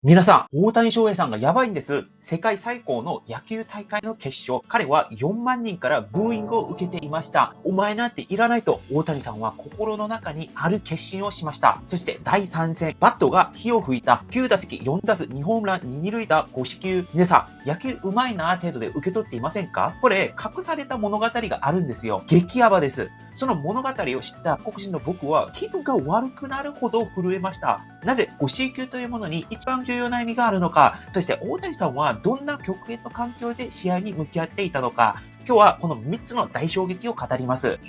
皆さん、大谷翔平さんがやばいんです。世界最高の野球大会の決勝。彼は4万人からブーイングを受けていました。お前なんていらないと、大谷さんは心の中にある決心をしました。そして第3戦、バットが火を吹いた9打席4打数2ホームラン2、2塁打5四球。皆さん、野球上手いな程度で受け取っていませんか？これ、隠された物語があるんですよ。激ヤバです。その物語を知った黒人の僕は気分が悪くなるほど震えました。なぜ 5C 級というものに一番重要な意味があるのか、そして大谷さんはどんな極限の環境で試合に向き合っていたのか、今日はこの3つの大衝撃を語ります。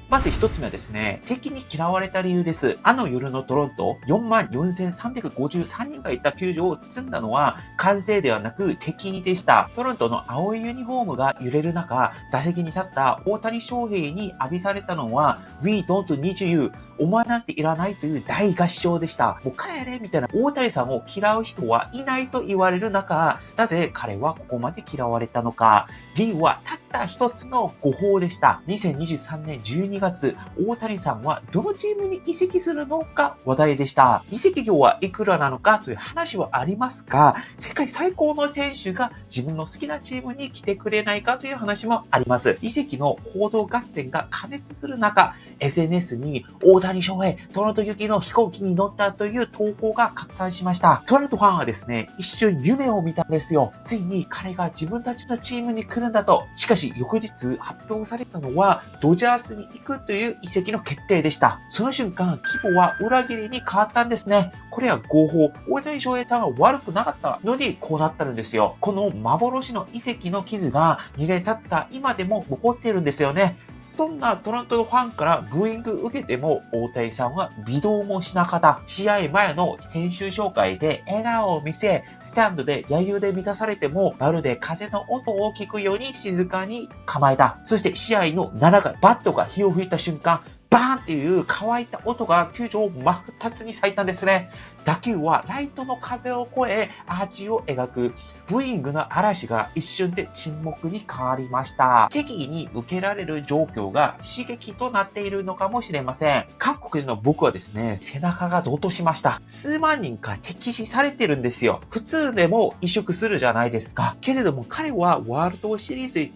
まず一つ目はですね、敵に嫌われた理由です。あの夜のトロント、44,353人がいた球場を包んだのは、歓声ではなく敵でした。トロントの青いユニフォームが揺れる中、打席に立った大谷翔平に浴びされたのは、We don't need you。お前なんていらないという大合唱でした。もう帰れみたいな。大谷さんを嫌う人はいないと言われる中、なぜ彼はここまで嫌われたのか。理由はたった一つの誤報でした。2023年12月、大谷さんはどのチームに移籍するのか話題でした。移籍料はいくらなのかという話はありますが、世界最高の選手が自分の好きなチームに来てくれないかという話もあります。移籍の報道合戦が過熱する中、SNS に大谷翔平、トロント行きの飛行機に乗ったという投稿が拡散しました。トロントファンはですね、一瞬夢を見たんですよ。ついに彼が自分たちのチームに来るんだと。しかし翌日発表されたのはドジャースに行くという移籍の決定でした。その瞬間、規模は裏切りに変わったんですね。これは合法。大谷翔平さんは悪くなかったのにこうなったんですよ。この幻の移籍の傷が2年経った今でも残っているんですよね。そんなトロントのファンからブーイング受けても大谷さんは微動もしなかった。試合前の選手紹介で笑顔を見せ、スタンドで揶揄で満たされてもまるで風の音を聞くように静かに構えた。そして試合の7回、バットが火を吹いた瞬間、バーンっていう乾いた音が球場を真っ二つに咲いたんですね。打球はライトの壁を越えアーチを描く。ブーイングの嵐が一瞬で沈黙に変わりました。敵意に受けられる状況が刺激となっているのかもしれません。韓国人の僕はですね、背中がゾッとしました。数万人が敵視されてるんですよ。普通でも萎縮するじゃないですか。けれども彼はワールドシリーズ、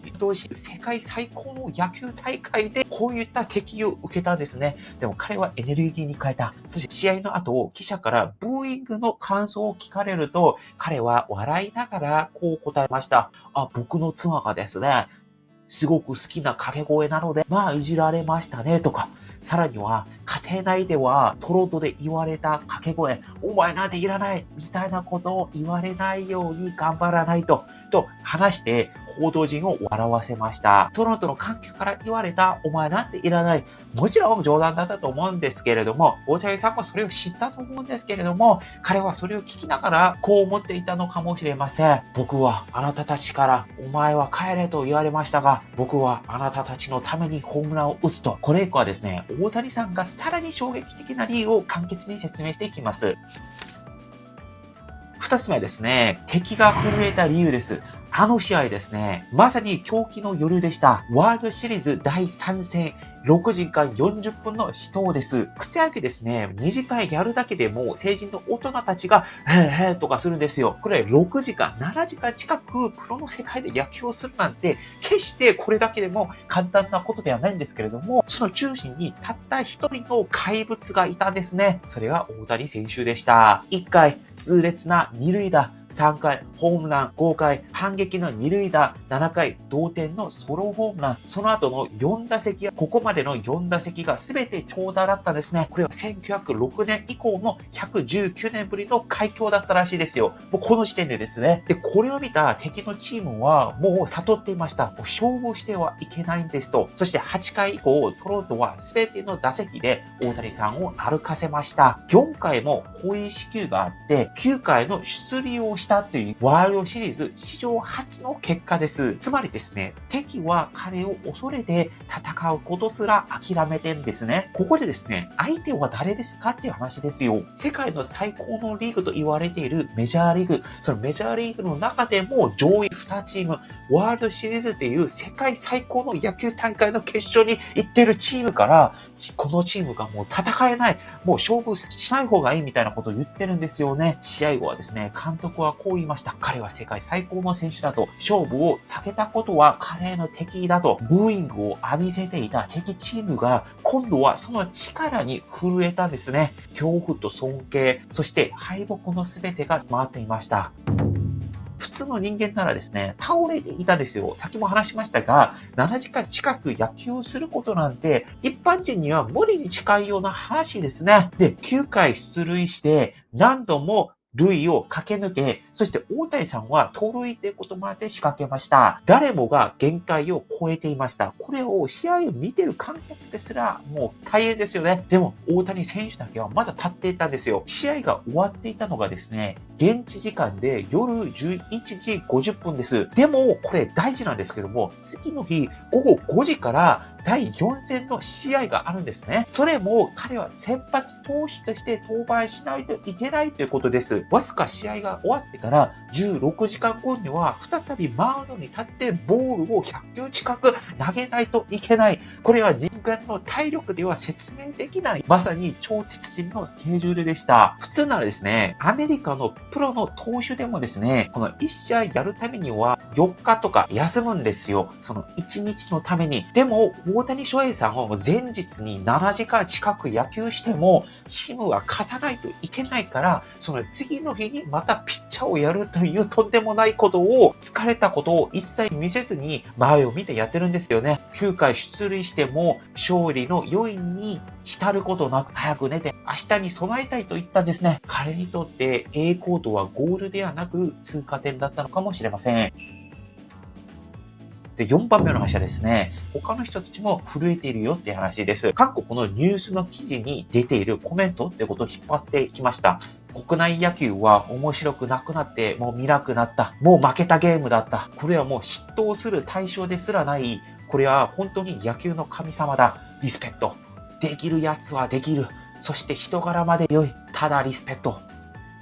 世界最高の野球大会でこういった敵を受けたんですね。でも彼はエネルギーに変えた。そして試合の後、記者からブーイングの感想を聞かれると、彼は笑いながらこう答えました。僕の妻がですね、すごく好きな掛け声なので、いじられましたね、とか。さらには、家庭内ではトロントで言われた掛け声、お前なんていらない、みたいなことを言われないように頑張らないと話して報道陣を笑わせました。トロントの観客から言われた、お前なんていらない。もちろん冗談だったと思うんですけれども、大谷さんはそれを知ったと思うんですけれども、彼はそれを聞きながらこう思っていたのかもしれません。僕はあなたたちから、お前は帰れと言われましたが、僕はあなたたちのためにホームランを打つと。これ以降はですね、大谷さんがさらに衝撃的な理由を簡潔に説明していきます。二つ目はですね、敵が震えた理由です。あの試合ですね、まさに狂気の夜でした。ワールドシリーズ第3戦、6時間40分の死闘です。草野球ですね、2時間やるだけでも成人の大人たちが、へーとかするんですよ。これ6時間、7時間近くプロの世界で野球をするなんて、決してこれだけでも簡単なことではないんですけれども、その中心にたった一人の怪物がいたんですね。それが大谷選手でした。1回、痛烈な二塁打、3回、ホームラン、5回、反撃の二塁打、7回、同点のソロホームラン、その後の4打席、ここまでの4打席が全て長打だったんですね。これは1906年以降の119年ぶりの快挙だったらしいですよ。もうこの時点でですね。で、これを見た敵のチームはもう悟っていました。勝負してはいけないんですと。そして8回以降、トロントは全ての打席で大谷さんを歩かせました。4回もホイー四球があって、で9回の出塁をしたというワールドシリーズ史上初の結果です。つまりですね、敵は彼を恐れて戦うことすら諦めてんですね。ここでですね、相手は誰ですかっていう話ですよ。世界の最高のリーグと言われているメジャーリーグ、そのメジャーリーグの中でも上位2チーム、ワールドシリーズっていう世界最高の野球大会の決勝に行ってるチームから、このチームがもう戦えない、もう勝負しない方がいいみたいなことを言ってるんですよね。試合後はですね、監督はこう言いました。彼は世界最高の選手だと、勝負を避けたことは彼への敵だと、ブーイングを浴びせていた敵チームが、今度はその力に震えたんですね。恐怖と尊敬、そして敗北の全てが回っていました。普通の人間ならですね、倒れていたんですよ。先も話しましたが、7時間近く野球をすることなんて、一般人には無理に近いような話ですね。で、9回出塁して、何度も塁を駆け抜け、そして大谷さんは盗塁ってことまで仕掛けました。誰もが限界を超えていました。これを試合を見てる観客ですらもう大変ですよね。でも大谷選手だけはまだ立っていたんですよ。試合が終わっていたのがですね、現地時間で夜11時50分です。でもこれ大事なんですけども、次の日午後5時から第4戦の試合があるんですね。それも彼は先発投手として登板しないといけないということです。わずか試合が終わってから16時間後には再びマウンドに立ってボールを100球近く投げないといけない。これは人間の体力では説明できない。まさに超鉄人のスケジュールでした。普通ならですね、アメリカのプロの投手でもですね、この1試合やるためには4日とか休むんですよ。その1日のために。でも、大谷翔平さんは前日に7時間近く野球しても、チームは勝たないといけないから、その次の日にまたピッチャーをやるというとんでもないことを、疲れたことを一切見せずに前を見てやってるんですよね。9回出塁しても、勝利の余韻に浸ることなく、早く寝て明日に備えたいと言ったんですね。彼にとって栄光とはゴールではなく通過点だったのかもしれません。で、4番目の話はですね、他の人たちも震えているよっていう話です。韓国のニュースの記事に出ているコメントってことを引っ張ってきました。国内野球は面白くなくなってもう見なくなった。もう負けたゲームだった。これはもう嫉妬する対象ですらない。これは本当に野球の神様だ。リスペクト。できるやつはできる。そして人柄まで良い。ただリスペクト。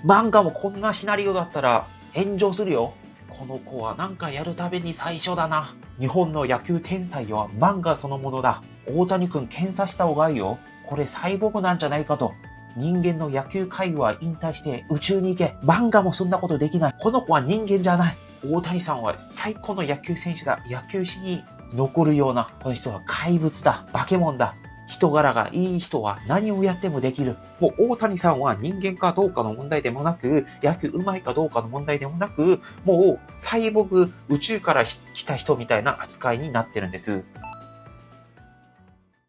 漫画もこんなシナリオだったら炎上するよ。この子はなんかやるたびに最初だな。日本の野球天才は漫画そのものだ。大谷くん検査した方がいいよ。これサイボーグなんじゃないかと。人間の野球界は引退して宇宙に行け。漫画もそんなことできない。この子は人間じゃない。大谷さんは最高の野球選手だ。野球史に残るような、この人は怪物だ。化け物だ。人柄がいい人は何をやってもできる。もう大谷さんは人間かどうかの問題でもなく、野球上手いかどうかの問題でもなく、もうサイボーグ、宇宙から来た人みたいな扱いになってるんです。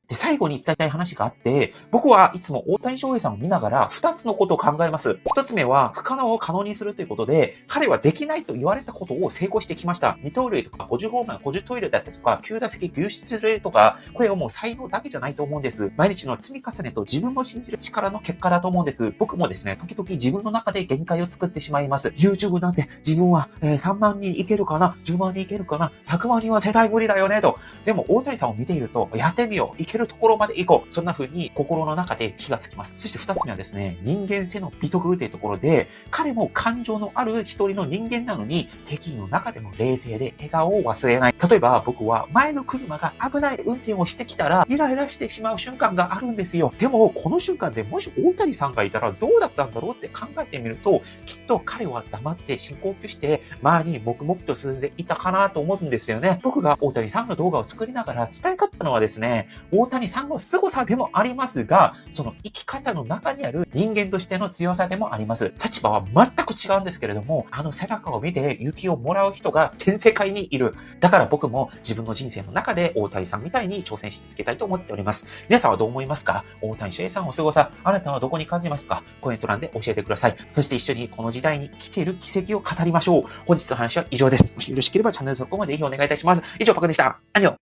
で、最後に伝えたい話があって、僕はいつも大谷翔平さんを見ながら2つのことを考えます。1つ目は不可能を可能にするということで、彼はできないと言われたことを成功してきました。二盗塁とか50ホームラン、50トイレだったりとか、9打席9出塁とか、これはもう才能だけじゃないと思うんです。毎日の積み重ねと自分の信じる力の結果だと思うんです。僕もですね、時々自分の中で限界を作ってしまいます。YouTube なんて自分は、3万人いけるかな ?10 万人いけるかな ?100 万人は絶対無理だよねと。でも大谷さんを見ていると、やってみよう。いけるところまで行こう。そんな風に心の中で気がつきます。そして2つ目はですね、人間性の美徳というところで、彼も感情のある一人の人間なのに、敵意の中でも冷静で笑顔を忘れない。例えば僕は前の車が危ない運転をしてきたら、イライラしてしまう瞬間があるんですよ。でも、この瞬間でもし大谷さんがいたらどうだったんだろうって考えてみると、きっと彼は黙って深呼吸して、前に黙々と進んでいたかなと思うんですよね。僕が大谷さんの動画を作りながら伝えたかったのはですね、大谷さんの凄さでもありますが、その生き方の中にある人間としての強さでもあります。立場は全く違うんですけれども、あの背中を見て勇気をもらう人が全世界にいる。だから僕も自分の人生の中で大谷さんみたいに挑戦し続けたいと思っております。皆さんはどう思いますか？大谷翔平さんの凄さ、あなたはどこに感じますか？コメント欄で教えてください。そして一緒にこの時代に生きている奇跡を語りましょう。本日の話は以上です。もしよろしければチャンネル登録もぜひお願いいたします。以上、パクでした。アンニョン。